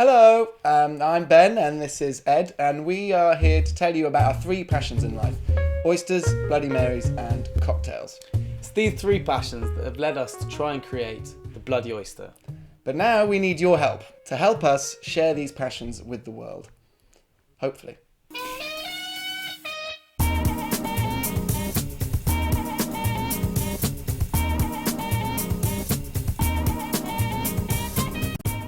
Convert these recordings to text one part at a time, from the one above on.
Hello, I'm Ben and this is Ed, and we are here to tell you about our three passions in life: oysters, Bloody Marys and cocktails. It's these three passions that have led us to try and create the Bloody Oyster. But now we need your help to help us share these passions with the world. Hopefully.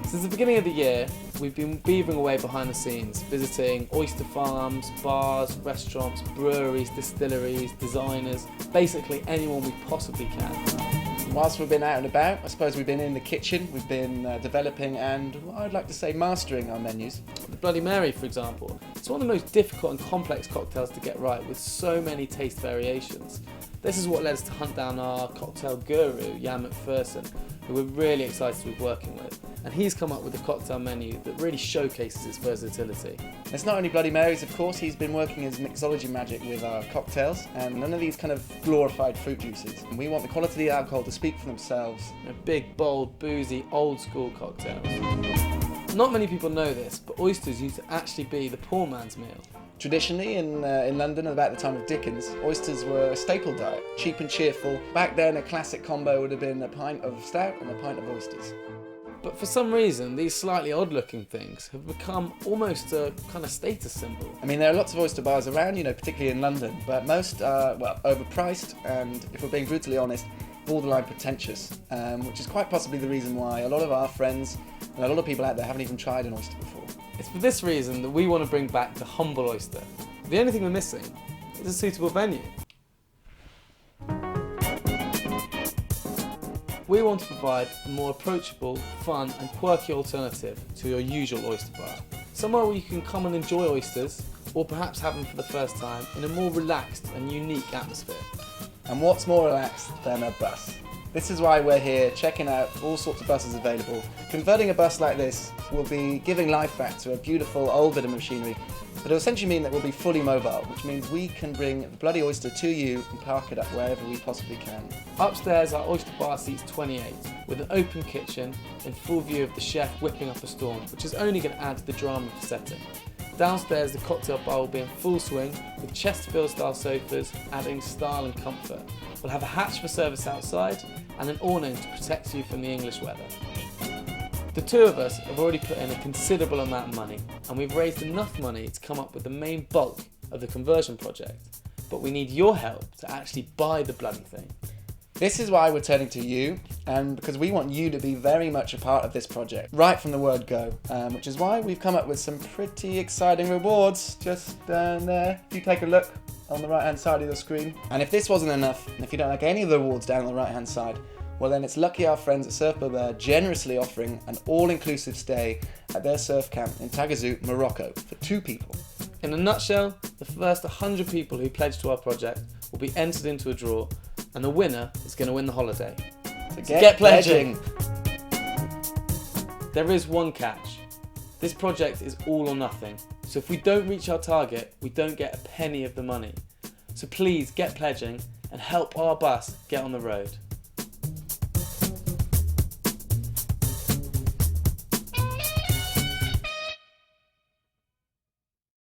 Since the beginning of the year, we've been beavering away behind the scenes, visiting oyster farms, bars, restaurants, breweries, distilleries, designers, basically anyone we possibly can. Whilst we've been out and about, I suppose we've been in the kitchen, we've been developing and, I'd like to say, mastering our menus. The Bloody Mary, for example, it's one of the most difficult and complex cocktails to get right, with so many taste variations. This is what led us to hunt down our cocktail guru, Jan McPherson, who we're really excited to be working with. And he's come up with a cocktail menu that really showcases its versatility. It's not only Bloody Marys, of course, he's been working his mixology magic with our cocktails, and none of these kind of glorified fruit juices. And we want the quality of the alcohol to speak for themselves. Big, bold, boozy, old school cocktails. Not many people know this, but oysters used to actually be the poor man's meal. Traditionally, in London, at about the time of Dickens, oysters were a staple diet, cheap and cheerful. Back then, a classic combo would have been a pint of stout and a pint of oysters. But for some reason, these slightly odd-looking things have become almost a kind of status symbol. I mean, there are lots of oyster bars around, particularly in London, but most are, overpriced and, if we're being brutally honest, borderline pretentious, which is quite possibly the reason why a lot of our friends and a lot of people out there haven't even tried an oyster before. It's for this reason that we want to bring back the humble oyster. The only thing we're missing is a suitable venue. We want to provide a more approachable, fun and quirky alternative to your usual oyster bar. Somewhere where you can come and enjoy oysters, or perhaps have them for the first time, in a more relaxed and unique atmosphere. And what's more relaxed than a bus? This is why we're here, checking out all sorts of buses available. Converting a bus like this will be giving life back to a beautiful old bit of machinery, but it'll essentially mean that we'll be fully mobile, which means we can bring the Bloody Oyster to you and park it up wherever we possibly can. Upstairs, our oyster bar seats 28, with an open kitchen in full view of the chef whipping up a storm, which is only going to add to the drama of the setting. Downstairs, the cocktail bar will be in full swing, with Chesterfield style sofas adding style and comfort. We'll have a hatch for service outside and an awning to protect you from the English weather. The two of us have already put in a considerable amount of money, and we've raised enough money to come up with the main bulk of the conversion project. But we need your help to actually buy the bloody thing. This is why we're turning to you, and because we want you to be very much a part of this project, right from the word go, which is why we've come up with some pretty exciting rewards just down there. If you take a look on the right hand side of the screen. And if this wasn't enough, and if you don't like any of the rewards down on the right hand side, well then it's lucky our friends at Surf Club are generously offering an all-inclusive stay at their surf camp in Tagazout, Morocco for 2 people. In a nutshell, the first 100 people who pledge to our project will be entered into a draw, and the winner is going to win the holiday. So get pledging! There is one catch. This project is all or nothing, so if we don't reach our target, we don't get a penny of the money. So please get pledging and help our bus get on the road.